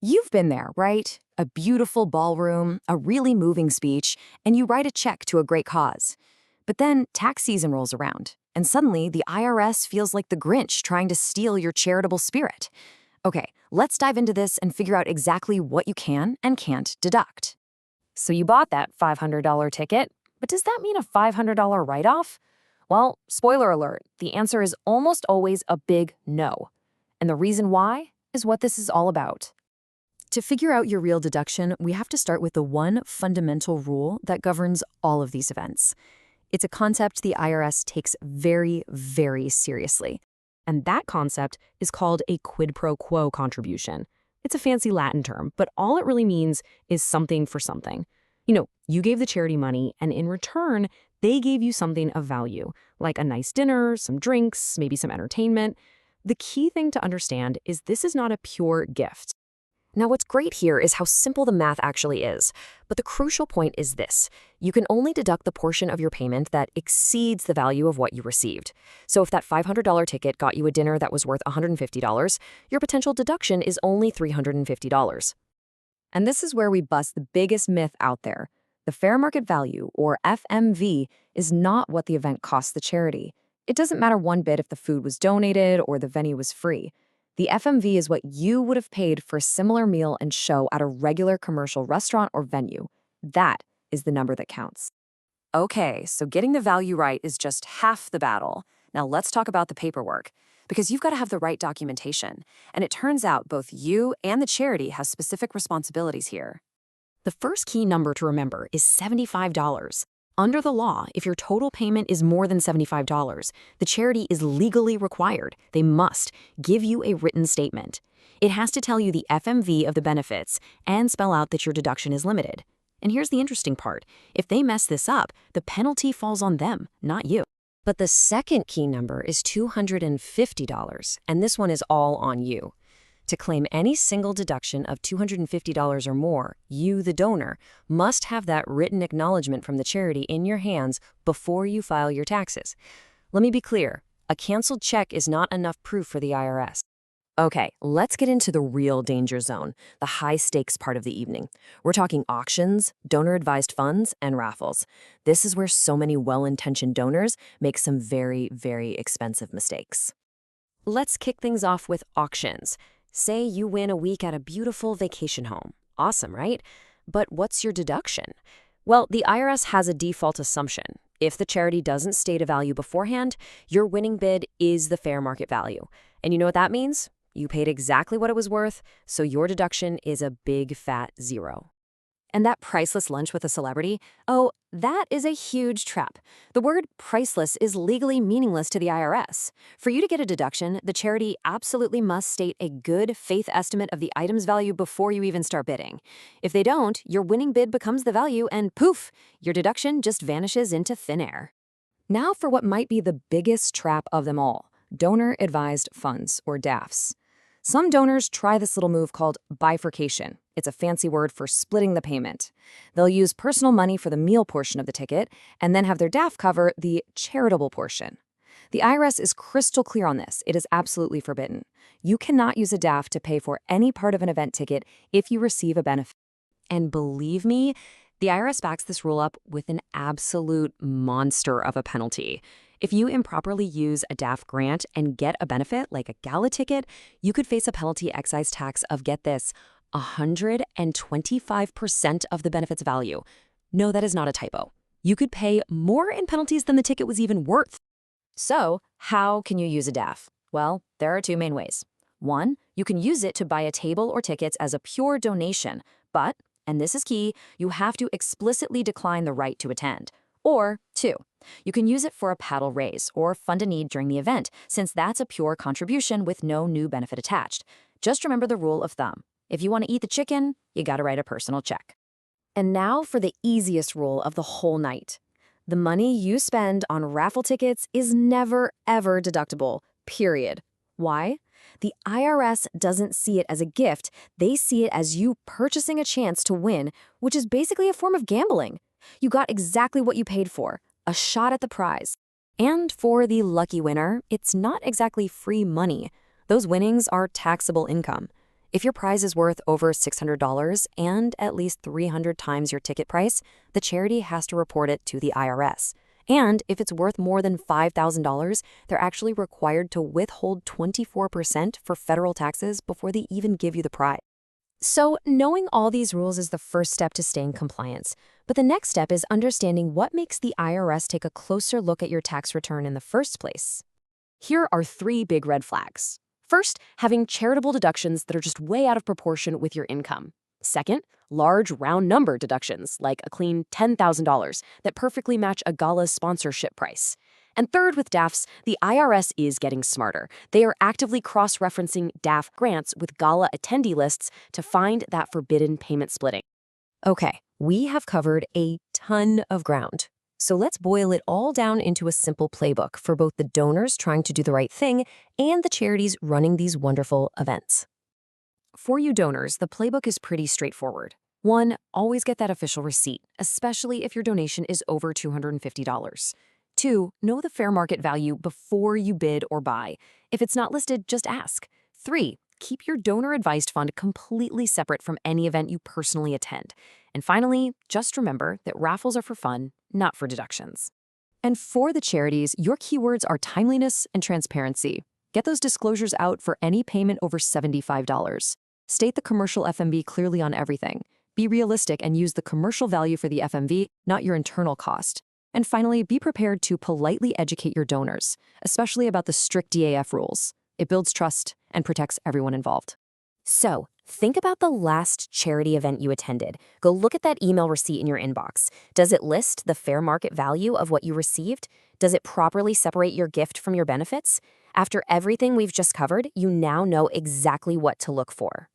You've been there, right? A beautiful ballroom, a really moving speech, and you write a check to a great cause. But then tax season rolls around, and suddenly the IRS feels like the Grinch trying to steal your charitable spirit. Okay, let's dive into this and figure out exactly what you can and can't deduct. So you bought that $500 ticket, but does that mean a $500 write-off? Well, spoiler alert, the answer is almost always a big no. And the reason why is what this is all about. To figure out your real deduction, we have to start with the one fundamental rule that governs all of these events. It's a concept the IRS takes very, very seriously. And that concept is called a quid pro quo contribution. It's a fancy Latin term, but all it really means is something for something. You gave the charity money, and in return, they gave you something of value, like a nice dinner, some drinks, maybe some entertainment. The key thing to understand is this is not a pure gift. Now, what's great here is how simple the math actually is. But the crucial point is this. You can only deduct the portion of your payment that exceeds the value of what you received. So if that $500 ticket got you a dinner that was worth $150, your potential deduction is only $350. And this is where we bust the biggest myth out there. The fair market value, or FMV, is not what the event costs the charity. It doesn't matter one bit if the food was donated or the venue was free. The FMV is what you would have paid for a similar meal and show at a regular commercial restaurant or venue. That is the number that counts. Okay, so getting the value right is just half the battle. Now let's talk about the paperwork, because you've got to have the right documentation. And it turns out both you and the charity have specific responsibilities here. The first key number to remember is $75. Under the law, if your total payment is more than $75, the charity is legally required. They must give you a written statement. It has to tell you the FMV of the benefits and spell out that your deduction is limited. And here's the interesting part. If they mess this up, the penalty falls on them, not you. But the second key number is $250, and this one is all on you. To claim any single deduction of $250 or more, you, the donor, must have that written acknowledgement from the charity in your hands before you file your taxes. Let me be clear, a canceled check is not enough proof for the IRS. Okay, let's get into the real danger zone, the high-stakes part of the evening. We're talking auctions, donor-advised funds, and raffles. This is where so many well-intentioned donors make some very, very expensive mistakes. Let's kick things off with auctions. Say you win a week at a beautiful vacation home. Awesome, right? But what's your deduction? Well, the IRS has a default assumption. If the charity doesn't state a value beforehand, your winning bid is the fair market value. And you know what that means? You paid exactly what it was worth, so your deduction is a big fat zero. And that priceless lunch with a celebrity? Oh, that is a huge trap. The word priceless is legally meaningless to the IRS. For you to get a deduction, the charity absolutely must state a good faith estimate of the item's value before you even start bidding. If they don't, your winning bid becomes the value and poof, your deduction just vanishes into thin air. Now for what might be the biggest trap of them all, donor-advised funds, or DAFs. Some donors try this little move called bifurcation. It's a fancy word for splitting the payment. They'll use personal money for the meal portion of the ticket and then have their DAF cover the charitable portion. The IRS is crystal clear on this. It is absolutely forbidden. You cannot use a DAF to pay for any part of an event ticket if you receive a benefit. And believe me, the IRS backs this rule up with an absolute monster of a penalty. If you improperly use a DAF grant and get a benefit like a Gala ticket, you could face a penalty excise tax of, get this, 125% of the benefit's value. No, that is not a typo. You could pay more in penalties than the ticket was even worth. So, how can you use a DAF? Well, there are two main ways. One, you can use it to buy a table or tickets as a pure donation, but, and this is key, you have to explicitly decline the right to attend. Or two, you can use it for a paddle raise or fund a need during the event, since that's a pure contribution with no new benefit attached. Just remember the rule of thumb. If you want to eat the chicken, you got to write a personal check. And now for the easiest rule of the whole night. The money you spend on raffle tickets is never, ever deductible, period. Why? The IRS doesn't see it as a gift. They see it as you purchasing a chance to win, which is basically a form of gambling. You got exactly what you paid for, a shot at the prize. And for the lucky winner, it's not exactly free money. Those winnings are taxable income. If your prize is worth over $600 and at least 300 times your ticket price, the charity has to report it to the IRS. And if it's worth more than $5,000, they're actually required to withhold 24% for federal taxes before they even give you the prize. So, knowing all these rules is the first step to staying compliant. But the next step is understanding what makes the IRS take a closer look at your tax return in the first place. Here are 3 big red flags. First, having charitable deductions that are just way out of proportion with your income. Second, large round number deductions, like a clean $10,000 that perfectly match a Gala sponsorship price. And third, with DAFs, the IRS is getting smarter. They are actively cross-referencing DAF grants with Gala attendee lists to find that forbidden payment splitting. Okay, we have covered a ton of ground. So let's boil it all down into a simple playbook for both the donors trying to do the right thing and the charities running these wonderful events. For you donors, the playbook is pretty straightforward. 1, always get that official receipt, especially if your donation is over $250. 2, know the fair market value before you bid or buy. If it's not listed, just ask. 3, keep your donor-advised fund completely separate from any event you personally attend. And finally, just remember that raffles are for fun, not for deductions. And for the charities, your keywords are timeliness and transparency. Get those disclosures out for any payment over $75. State the commercial FMV clearly on everything. Be realistic and use the commercial value for the FMV, not your internal cost. And finally, be prepared to politely educate your donors, especially about the strict DAF rules. It builds trust and protects everyone involved. So, think about the last charity event you attended. Go look at that email receipt in your inbox. Does it list the fair market value of what you received? Does it properly separate your gift from your benefits? After everything we've just covered, you now know exactly what to look for.